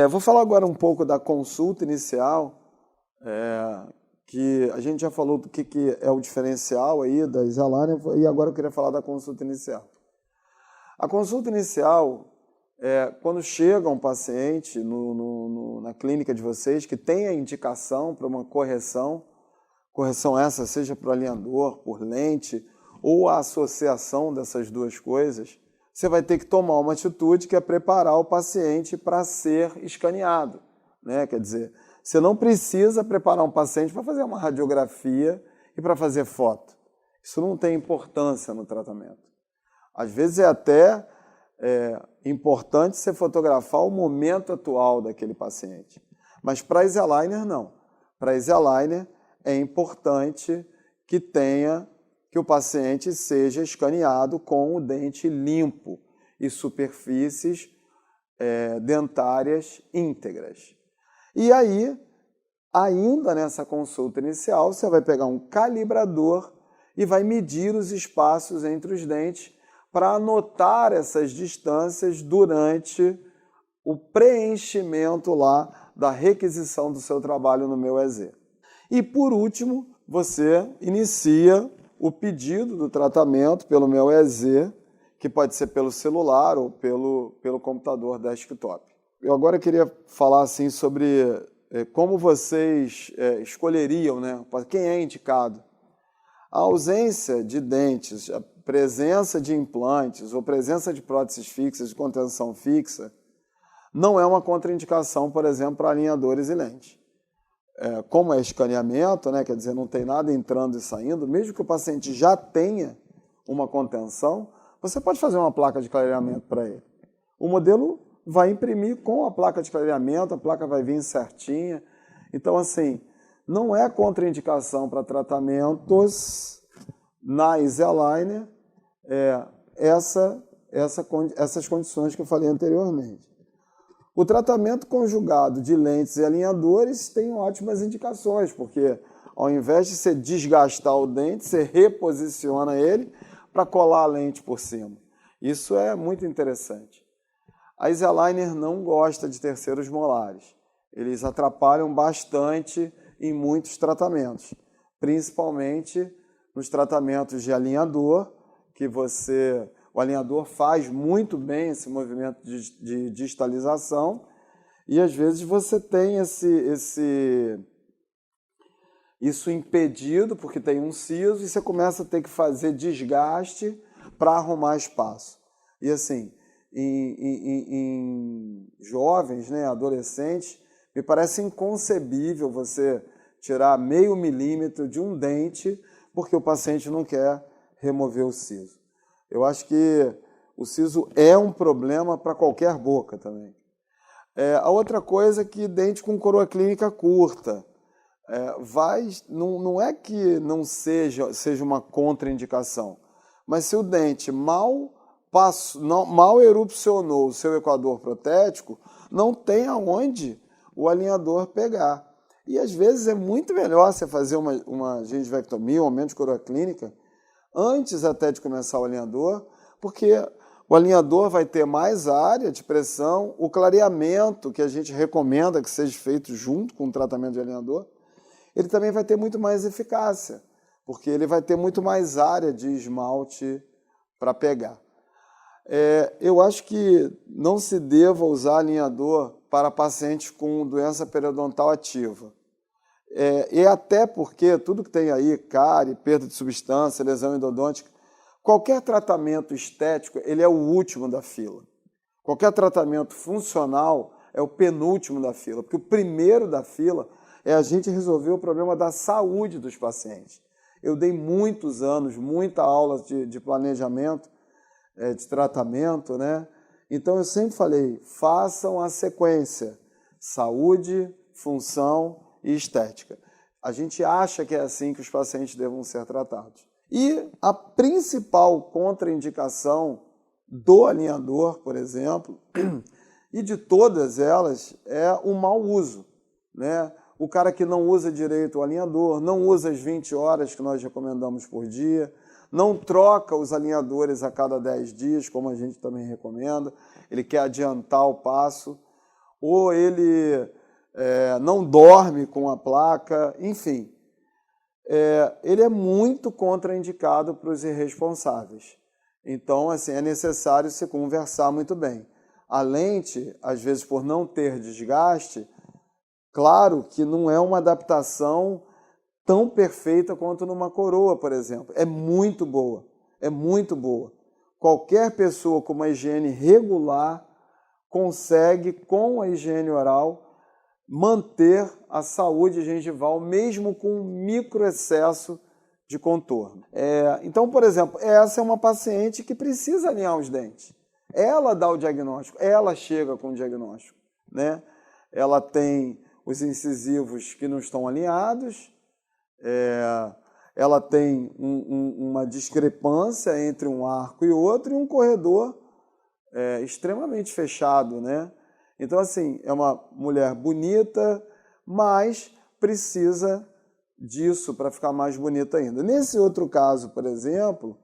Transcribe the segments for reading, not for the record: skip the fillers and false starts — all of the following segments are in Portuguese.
Vou falar agora um pouco da consulta inicial, que a gente já falou do que é o diferencial aí da Invisalign, e agora eu queria falar da consulta inicial. A consulta inicial é quando chega um paciente na clínica de vocês que tem a indicação para uma correção essa seja para o alinhador, por lente, ou a associação dessas duas coisas, você vai ter que tomar uma atitude que é preparar o paciente para ser escaneado, né? Quer dizer, você não precisa preparar um paciente para fazer uma radiografia e para fazer foto. Isso não tem importância no tratamento. Às vezes é até importante você fotografar o momento atual daquele paciente. Mas para Invisaligner, não. Para Invisaligner é importante que o paciente seja escaneado com o dente limpo e superfícies dentárias íntegras. E aí, ainda nessa consulta inicial, você vai pegar um calibrador e vai medir os espaços entre os dentes para anotar essas distâncias durante o preenchimento lá da requisição do seu trabalho no Meu EZ. E, por último, você inicia o pedido do tratamento pelo Meu EZ, que pode ser pelo celular ou pelo computador desktop. Eu agora queria falar assim, sobre como vocês escolheriam, né, quem é indicado. A ausência de dentes, a presença de implantes ou presença de próteses fixas de contenção fixa não é uma contraindicação, por exemplo, para alinhadores e lentes. Como é escaneamento, né, quer dizer, não tem nada entrando e saindo, mesmo que o paciente já tenha uma contenção, você pode fazer uma placa de clareamento para ele. O modelo vai imprimir com a placa de clareamento, a placa vai vir certinha. Então, assim, não é contraindicação para tratamentos na Invisalign essas condições que eu falei anteriormente. O tratamento conjugado de lentes e alinhadores tem ótimas indicações, porque ao invés de você desgastar o dente, você reposiciona ele para colar a lente por cima. Isso é muito interessante. A Invisalign não gosta de terceiros molares. Eles atrapalham bastante em muitos tratamentos, principalmente nos tratamentos de alinhador, que o alinhador faz muito bem esse movimento de distalização e às vezes você tem isso impedido porque tem um siso e você começa a ter que fazer desgaste para arrumar espaço. E assim, em jovens, né, adolescentes, me parece inconcebível você tirar meio milímetro de um dente porque o paciente não quer remover o siso. Eu acho que o siso é um problema para qualquer boca também. A outra coisa é que dente com coroa clínica curta. Não é que não seja uma contraindicação, mas se o dente mal erupcionou o seu equador protético, não tem aonde o alinhador pegar. E às vezes é muito melhor você fazer uma gengivectomia, um aumento de coroa clínica, antes até de começar o alinhador, porque o alinhador vai ter mais área de pressão, o clareamento que a gente recomenda que seja feito junto com o tratamento de alinhador, ele também vai ter muito mais eficácia, porque ele vai ter muito mais área de esmalte para pegar. Eu acho que não se deva usar alinhador para pacientes com doença periodontal ativa. E até porque tudo que tem aí, cárie, perda de substância, lesão endodôntica, qualquer tratamento estético, ele é o último da fila. Qualquer tratamento funcional é o penúltimo da fila, porque o primeiro da fila é a gente resolver o problema da saúde dos pacientes. Eu dei muitos anos, muita aula de planejamento, de tratamento, né? Então eu sempre falei, façam a sequência, saúde, função e estética. A gente acha que é assim que os pacientes devam ser tratados. E a principal contraindicação do alinhador, por exemplo, e de todas elas, é o mau uso, né? O cara que não usa direito o alinhador, não usa as 20 horas que nós recomendamos por dia, não troca os alinhadores a cada 10 dias, como a gente também recomenda, ele quer adiantar o passo. ou ele não dorme com a placa, enfim. Ele é muito contraindicado para os irresponsáveis. Então, assim, é necessário se conversar muito bem. A lente, às vezes, por não ter desgaste, claro que não é uma adaptação tão perfeita quanto numa coroa, por exemplo. É muito boa, é muito boa. Qualquer pessoa com uma higiene regular consegue, com a higiene oral, manter a saúde gengival, mesmo com um micro excesso de contorno. Então, por exemplo, essa é uma paciente que precisa alinhar os dentes. Ela dá o diagnóstico, ela chega com o diagnóstico, né? Ela tem os incisivos que não estão alinhados, ela tem uma discrepância entre um arco e outro e um corredor extremamente fechado, né? Então, assim, é uma mulher bonita, mas precisa disso para ficar mais bonita ainda. Nesse outro caso, por exemplo,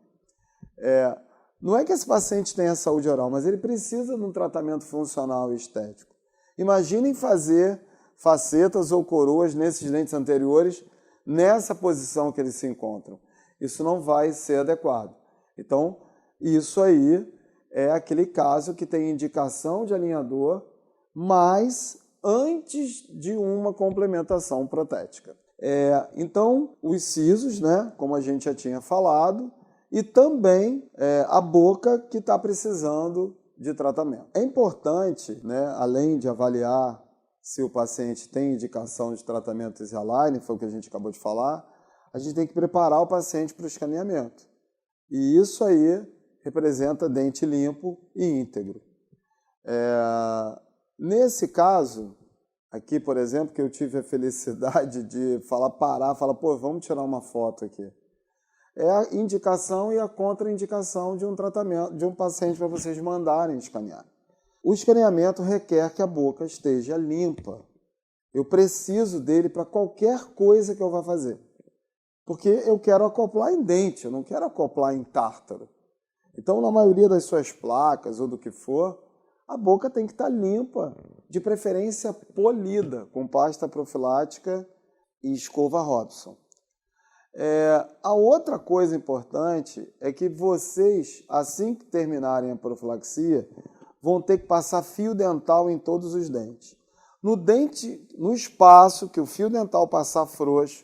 não é que esse paciente tenha saúde oral, mas ele precisa de um tratamento funcional e estético. Imaginem fazer facetas ou coroas nesses dentes anteriores, nessa posição que eles se encontram. Isso não vai ser adequado. Então, isso aí é aquele caso que tem indicação de alinhador, mas antes de uma complementação protética. Então, os sisos, né, como a gente já tinha falado, e também a boca que está precisando de tratamento. É importante, né, além de avaliar se o paciente tem indicação de tratamento Invisalign, foi o que a gente acabou de falar, a gente tem que preparar o paciente para o escaneamento. E isso aí representa dente limpo e íntegro. Nesse caso, aqui, por exemplo, que eu tive a felicidade de falar, pô, vamos tirar uma foto aqui. É a indicação e a contraindicação de um tratamento, de um paciente para vocês mandarem escanear. O escaneamento requer que a boca esteja limpa. Eu preciso dele para qualquer coisa que eu vá fazer. Porque eu quero acoplar em dente, eu não quero acoplar em tártaro. Então, na maioria das suas placas ou do que for, a boca tem que estar limpa, de preferência polida, com pasta profilática e escova Robson. A outra coisa importante é que vocês, assim que terminarem a profilaxia, vão ter que passar fio dental em todos os dentes. No espaço que o fio dental passar frouxo,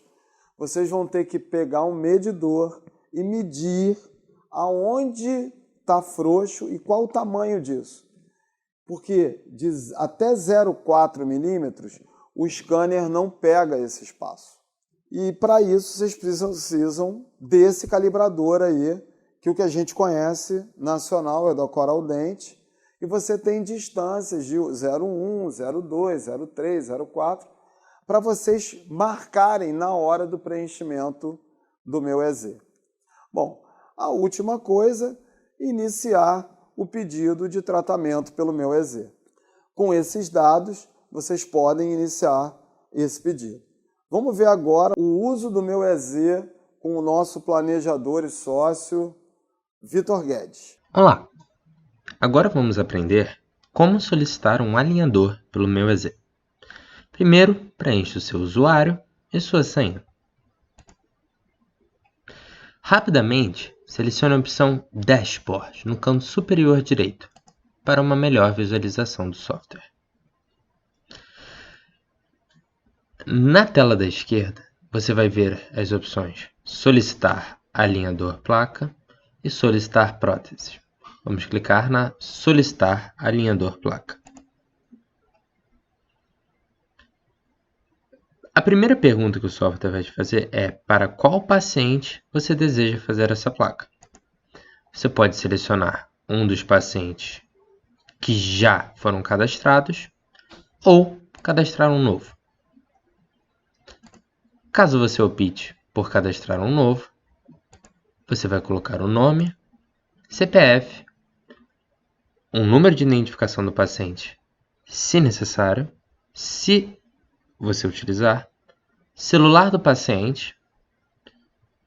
vocês vão ter que pegar um medidor e medir aonde está frouxo e qual o tamanho disso. Porque até 0,4 milímetros o scanner não pega esse espaço. E para isso vocês precisam desse calibrador aí, que o que a gente conhece nacional é da Coral Dente, e você tem distâncias de 0,1, 0,2, 0,3, 0,4, para vocês marcarem na hora do preenchimento do meu EZ. Bom, a última coisa, iniciar o pedido de tratamento pelo meu EZ. Com esses dados, vocês podem iniciar esse pedido. Vamos ver agora o uso do meu EZ com o nosso planejador e sócio, Vitor Guedes. Olá! Agora vamos aprender como solicitar um alinhador pelo meu EZ. Primeiro, preencha o seu usuário e sua senha. Rapidamente, selecione a opção Dashboard no canto superior direito para uma melhor visualização do software. Na tela da esquerda, você vai ver as opções Solicitar alinhador placa e Solicitar prótese. Vamos clicar na Solicitar alinhador placa. A primeira pergunta que o software vai te fazer é para qual paciente você deseja fazer essa placa. Você pode selecionar um dos pacientes que já foram cadastrados ou cadastrar um novo. Caso você opte por cadastrar um novo, você vai colocar o nome, CPF, um número de identificação do paciente, se necessário, se você utilizar, celular do paciente,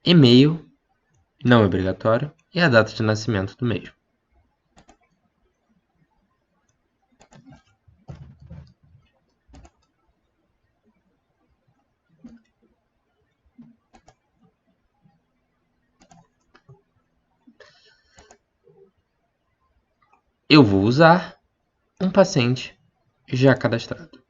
e-mail, não é obrigatório, e a data de nascimento do mesmo. eu vou usar um paciente já cadastrado.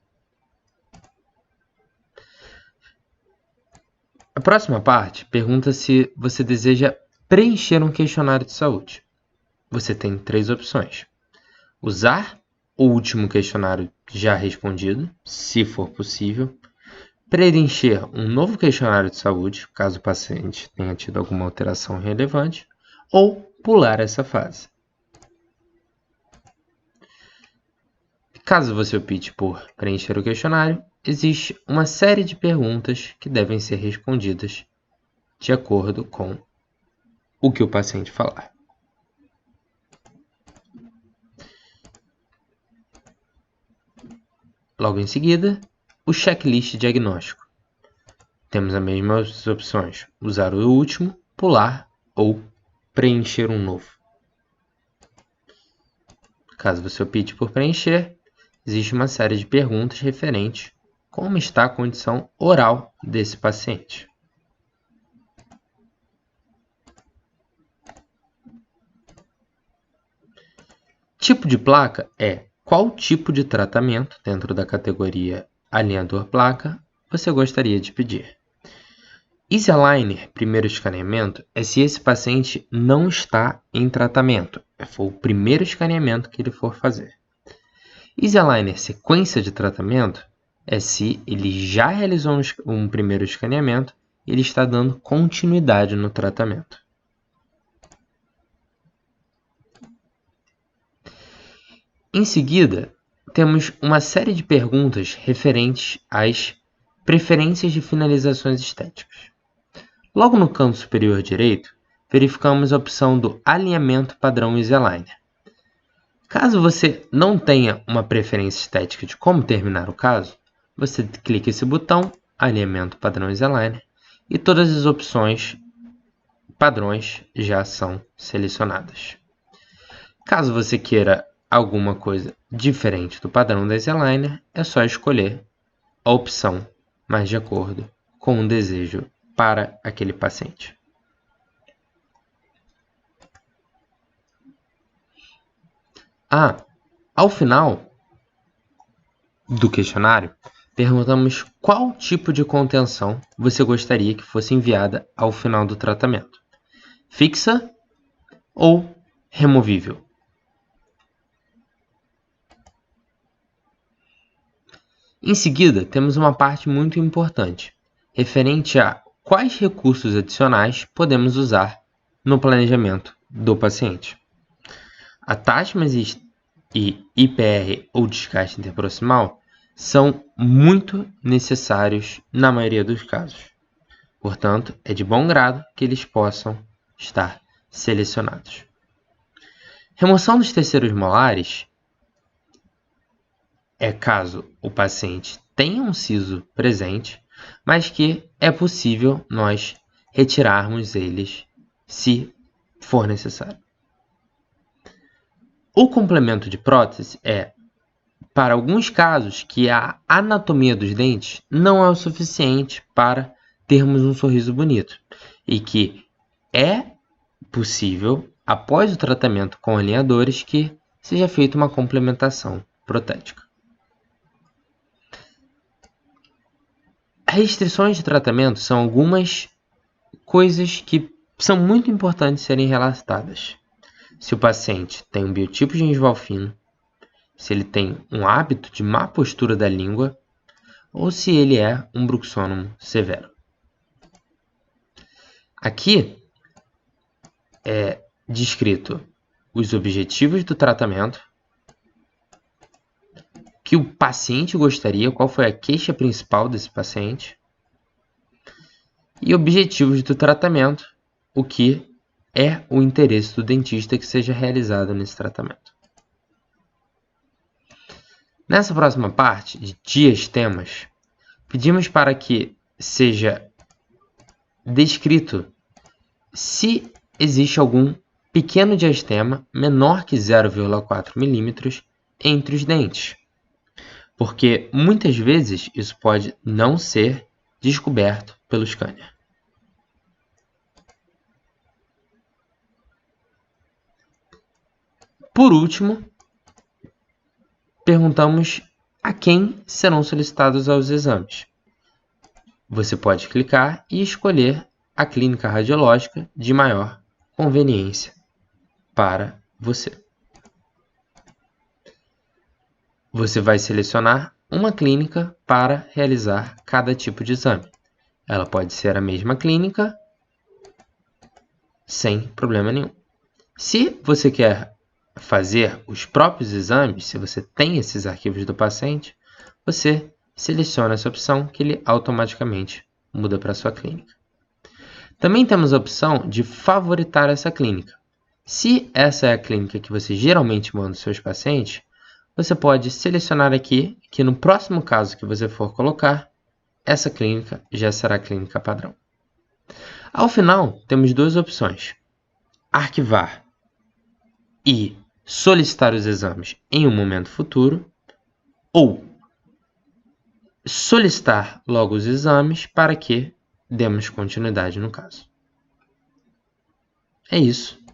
A próxima parte pergunta se você deseja preencher um questionário de saúde. Você tem 3 opções: usar o último questionário já respondido, se for possível, preencher um novo questionário de saúde, caso o paciente tenha tido alguma alteração relevante, ou pular essa fase. Caso você opte por preencher o questionário, existe uma série de perguntas que devem ser respondidas de acordo com o que o paciente falar. Logo em seguida, o checklist diagnóstico. Temos as mesmas opções: usar o último, pular ou preencher um novo. Caso você opte por preencher, existe uma série de perguntas referentes a como está a condição oral desse paciente. Tipo de placa é qual tipo de tratamento, dentro da categoria alinhador placa, você gostaria de pedir. Easy Aligner, primeiro escaneamento, é se esse paciente não está em tratamento. Foi o primeiro escaneamento que ele for fazer. Easy Aligner, sequência de tratamento, é se ele já realizou um primeiro escaneamento e ele está dando continuidade no tratamento. Em seguida, temos uma série de perguntas referentes às preferências de finalizações estéticas. Logo no canto superior direito, verificamos a opção do alinhamento padrão Easy Aligner. Caso você não tenha uma preferência estética de como terminar o caso, você clica esse botão, alinhamento padrão Easy Aligner, e todas as opções padrões já são selecionadas. Caso você queira alguma coisa diferente do padrão da Easy Aligner, é só escolher a opção mais de acordo com o desejo para aquele paciente. Ao final do questionário, perguntamos qual tipo de contenção você gostaria que fosse enviada ao final do tratamento: fixa ou removível. Em seguida, temos uma parte muito importante, referente a quais recursos adicionais podemos usar no planejamento do paciente. Attachments e IPR ou desgaste interproximal são muito necessários na maioria dos casos. Portanto, é de bom grado que eles possam estar selecionados. Remoção dos terceiros molares é caso o paciente tenha um siso presente, mas que é possível nós retirarmos eles se for necessário. O complemento de prótese é para alguns casos que a anatomia dos dentes não é o suficiente para termos um sorriso bonito e que é possível, após o tratamento com alinhadores, que seja feita uma complementação protética. Restrições de tratamento são algumas coisas que são muito importantes serem relatadas. Se o paciente tem um biotipo gengival fino, se ele tem um hábito de má postura da língua ou se ele é um bruxônomo severo. Aqui é descrito os objetivos do tratamento, que o paciente gostaria, qual foi a queixa principal desse paciente, e objetivos do tratamento, o que é o interesse do dentista que seja realizado nesse tratamento. Nessa próxima parte de diastemas, pedimos para que seja descrito se existe algum pequeno diastema menor que 0,4 mm entre os dentes, porque muitas vezes isso pode não ser descoberto pelo scanner. Por último, perguntamos a quem serão solicitados os exames. Você pode clicar e escolher a clínica radiológica de maior conveniência para você. Você vai selecionar uma clínica para realizar cada tipo de exame. Ela pode ser a mesma clínica sem problema nenhum. Se você quer fazer os próprios exames, se você tem esses arquivos do paciente, você seleciona essa opção que ele automaticamente muda para a sua clínica. Também temos a opção de favoritar essa clínica. Se essa é a clínica que você geralmente manda os seus pacientes, você pode selecionar aqui que no próximo caso que você for colocar, essa clínica já será a clínica padrão. Ao final, temos duas opções: arquivar e solicitar os exames em um momento futuro, ou solicitar logo os exames para que demos continuidade no caso. É isso.